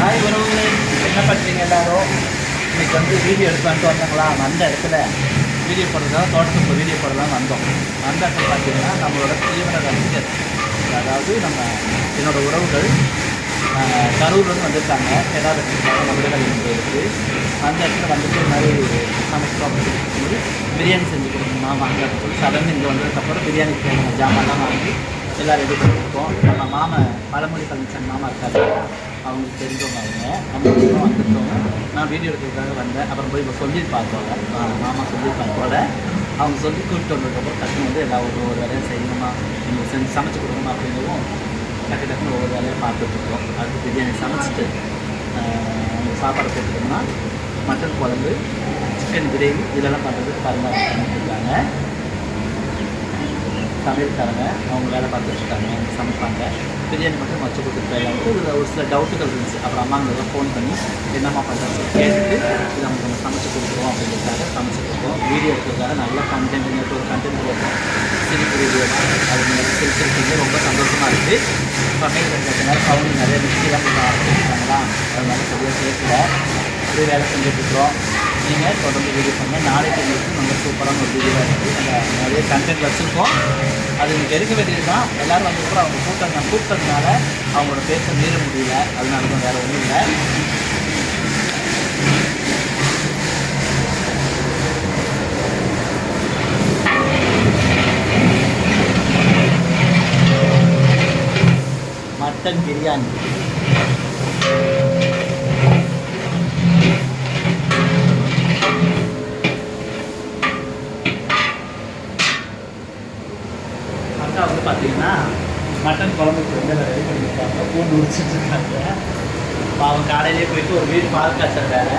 Hi உறவுகளே, என்ன பண்ணுறீங்க எல்லாரும்? இன்றைக்கி வீடியோ எடுக்கலான்ட்டு வந்தாங்களா, அந்த இடத்துல வீடியோ போடுறதா தோட்டத்துக்கு வீடியோ போடலாம் வந்தோம். அந்த இடத்துல பார்த்தீங்கன்னா நம்மளோட தீவிர ரசிகர், அதாவது என்னோடய உறவுகள் கரூர்லேருந்து வந்திருக்காங்க. ஏதாவது மதுரைகள் இருக்குது. அந்த இடத்துல வந்துட்டு இந்த மாதிரி சமைக்கிறோம் அப்படின்னு சொல்லும்போது பிரியாணி செஞ்சு கொடுக்கணுமா வாங்க அப்படின்னு சொல்லி சடன்னு இங்கே வந்ததுக்கப்புறம் பிரியாணி தேவையான ஜாமான்லாம் வாங்கி எல்லாம் ரெடி பண்ணியிருக்கோம். நம்ம மாமா பழமொழி பழனிசாமி மாமா இருக்காரு, அவங்களுக்கு தெரிஞ்சவங்க. அவங்க வந்துட்டவங்க. நான் வீடியோ எடுக்கிறதுக்காக வந்தேன். அப்புறம் போய் இப்போ சொல்லியிருப்பாங்க மாமா சொல்லியிருப்பாங்க போல. அவங்க சொல்லி கூப்பிட்டு வந்ததுக்கப்புறம் டக்குன்னு எல்லா ஒரு வேலையும் செய்யணுமா, நீங்கள் செஞ்சு சமைச்சு கொடுக்கணுமா அப்படிங்கிறதும் டக்குன்னு ஒவ்வொரு வேலையும் பார்த்துட்ருக்கோம். அடுத்து பிரியாணி சமைச்சிட்டு சாப்பாடு போட்டுட்டோம்னா மட்டன் குழம்பு, சிக்கன் கிரேவி இதெல்லாம் பண்ணுறதுக்கு பரிமாற்றம் பண்ணிட்டுருக்காங்க. சமையல்காரங்க அவங்க வேலை பார்த்துட்ருக்காங்க, அவங்க சமைப்பாங்க. பிரியாணி மட்டும் வச்சு கொடுத்துட்டு போயிடலான்ட்டு இதில் ஒரு சில டவுட்டுகள் இருந்துச்சு. அப்புறம் அம்மாங்க ஃபோன் பண்ணி என்னம்மா பண்ணுறது கேட்டுட்டு இதை அவங்க கொஞ்சம் சமைச்சு கொடுக்குறோம் அப்படிங்கிறதுக்காக சமைச்சு கொடுப்போம். வீடியோ எடுக்கிறதுக்காக நல்ல கண்டென்ட், நேற்று ஒரு கண்டென்ட் கொடுப்போம், சிரிப்பு வீடியோ தான். அது நீங்கள் சிரிச்சிருக்கீங்க, ரொம்ப சந்தோஷமாக இருக்குது. சமையல் இருக்கிறதுனால சவுண்டு நிறைய மிக்சிலாம் கொஞ்சம் ஆரம்பிச்சிருக்காங்களா, அதனால சரியாக கேட்கல. அப்படியே வேலை செஞ்சுட்ருக்குறோம். நீங்கள் தொடர்ந்து வீடியோ பண்ணுங்கள். நாளைக்கு எங்களுக்கு ரொம்ப சூப்பரான ஒரு வீடியோவாக இருக்குது. நாங்கள் நிறைய கண்டென்ட் வச்சுருக்கோம். அது நீங்கள் எடுக்க வேண்டியது தான். எல்லோரும் வந்ததுக்கப்புறம் அவங்க கூப்பிட்டதுனால அவங்களோட பேச மீற முடியல. அதனால தான் வேறு ஒன்றும் இல்லை. மட்டன் பிரியாணி அக்கா பார்த்தீங்கன்னா மட்டன் குழம்புக்கு ரெடி பண்ணியிருக்காங்க. பூண்டு உரிச்சிட்ருக்காங்க. அவங்க காலையிலே போயிட்டு ஒரு வீடு பால் காய்ச்சல் வேலை.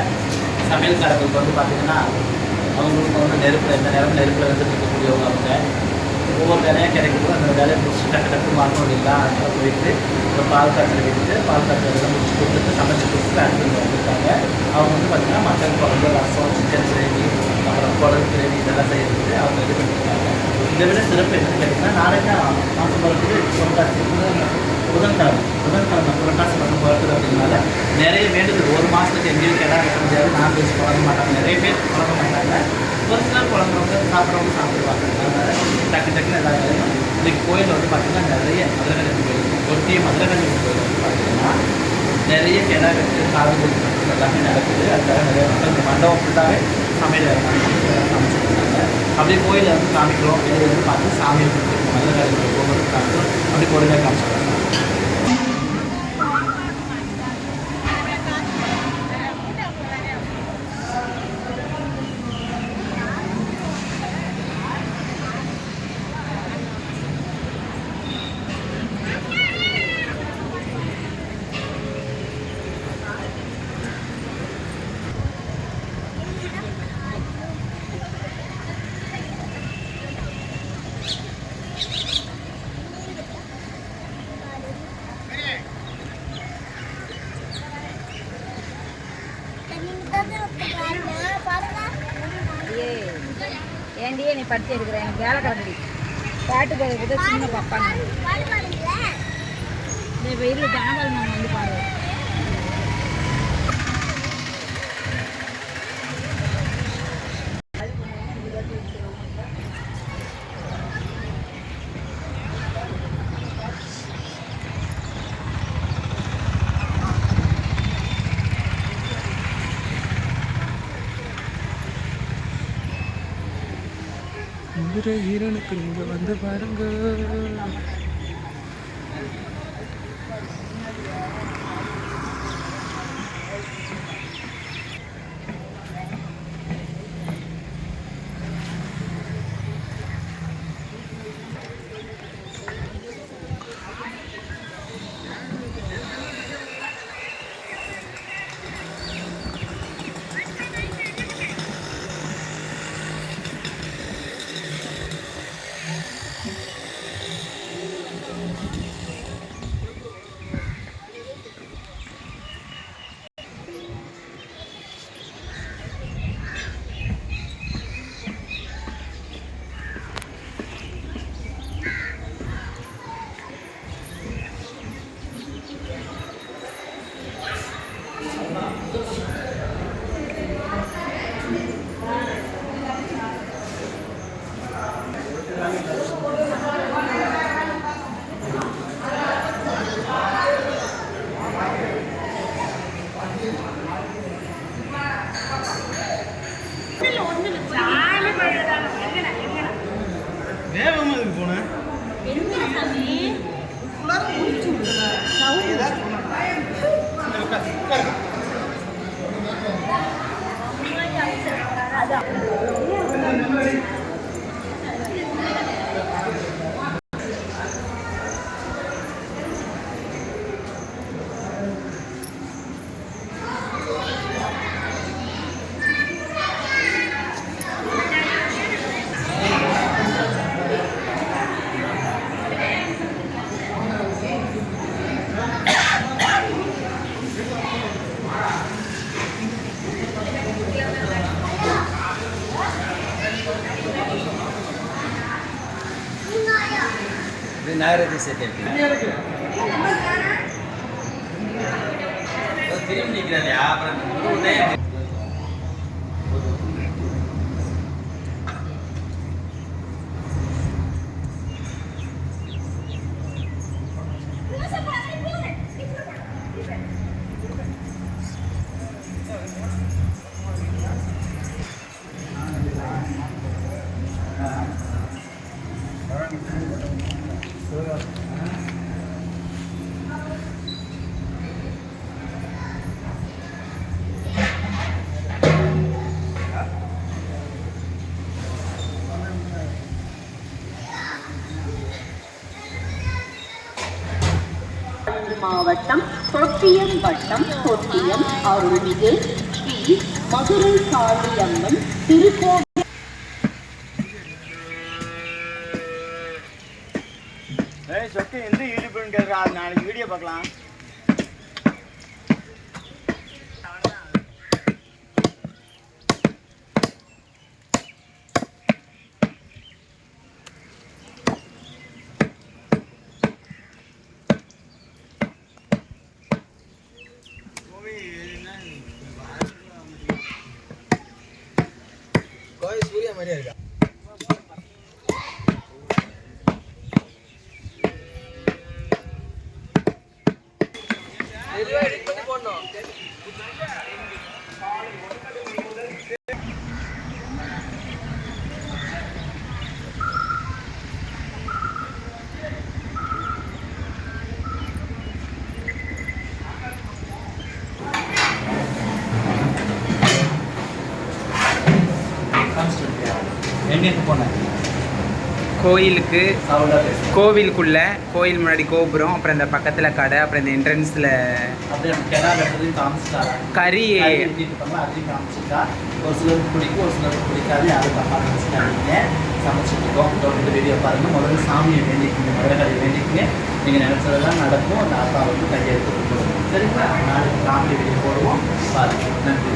சமையல்காரங்களுக்கு பார்த்தீங்கன்னா அவங்களுக்கு நெருப்பில் எந்த நேரம் நெருப்பில் வந்துட்டு இருக்கக்கூடியவங்க. அவங்க ஒவ்வொரு வேலையாக கிடைக்கும்போது அந்த வேலையை முடிச்சு டக்கு மாற்றணும் இல்லைங்களா. அதனால் போயிட்டு ஒரு பால் காய்ச்சல் எடுத்துட்டு பால் காய்ச்சல் முடிச்சு கொடுத்துட்டு சமைச்சு கொடுத்துட்டு அடுத்து வந்துருக்காங்க. அவங்க பார்த்தீங்கன்னா மட்டன் குழம்பு, ரசம், சிக்கன் கிரேவி, அப்புறம் குடல் கிரேவி இதெல்லாம் செய்யறதுக்கு அவங்க ரெடி பண்ணியிருக்காங்க. இதை விட சிறப்பு என்னன்னு கேட்டிங்கன்னா, நாளைக்கு மாதம் பிறகு புரட்டாசி புதன்கிழமை புரட்டாசி மட்டும் பிறக்குது அப்படின்னால நிறைய வேண்டுதல். ஒரு மாதத்துக்கு எங்கேயும் கிடா வைக்க முடியாது, நான்வெஜ் குழம்ப மாட்டாங்க. நிறைய பேர் குழம்ப மாட்டாங்க. ஒரு சிலர் குழம்புறவங்க சாப்பிட்றவங்க சாப்பிடுவாங்க. அதனால் டக்குன்னு எல்லா வேலையும் இன்றைக்கி கோயில் பார்த்திங்கன்னா நிறைய மதுரகணி கோயில், ஒட்டிய மதுரகணி கோயில் பார்த்திங்கன்னா நிறைய கிடா வெட்டு, காதுகள் எல்லாமே நடக்குது. அதுக்காக நிறைய மக்கள் இந்த மண்டபம் ஃபுல்லாகவே சமையல் சமைச்சிருக்காங்க. அப்படியே கோயிலில் காமிக்கிறோம். வெளியே பார்த்து சாமி மதுரகணி கோவில் காமிக்கிறோம். அப்படி கோயிலாக காமிச்சிருக்காங்க. ஏண்டியே நீ படிச்சு எடுக்கிறேன், எனக்கு வேலை கிடக்குது. பாட்டு போகிறது சின்ன பாப்பாங்க. இந்த வெயிலில் ஜனங்கள் நான் வந்து பாடுவேன். மதுரை ஈரனுக்கு நீங்க வந்து பாருங்க. வேகமாக இதுக்கு போனேன் நாகரதி சேர்த்து திரும்பி நிற்கிறாரு அப்புறம் மாவட்டம் தொட்டியம் வட்டம் தொட்டியம் அருள்மிகு ஸ்ரீ மதுரை காளியம்மன் திருக்கோவில். சொட்டு எந்த யூடியூப்னு கேட்குறா, நாளைக்கு வீடியோ பார்க்கலாம். கோயில் சூரிய மாதிரியா இருக்கா? எங்கேருந்து போனேன்? கோயிலுக்கு, சவுண்டாக பேசுகிறேன். கோவிலுக்குள்ள, கோயில் முன்னாடி கோபுரம், அப்புறம் இந்த பக்கத்தில் கடை, அப்புறம் இந்த என்ட்ரன்ஸில் அப்படியே கிணறு வெட்டுறதையும் காமிச்சிட்டாங்க. கறி. இருப்பாங்க, அதையும் காமிச்சிட்டா. ஒரு சிலருக்கு பிடிக்கும், ஒரு சிலருக்கு பிடிக்காது. யாரும் தப்பாக நினச்சிக்காதீங்க. சமைச்சிட்டு இருக்கோம். தொடர்ந்து வீடியோ பாருங்கள். முதல்ல சாமியை வேண்டிக்குங்க, மதுரை வேண்டிக்குங்க. நீங்கள் நினச்சதெல்லாம் நடக்கும். அந்த அப்பா வந்து கையெழுத்து கொடுக்கணும். சரிங்களா? நாளைக்கு காமெடி வீடியோ போடுவோம். பாருங்கள். நன்றி.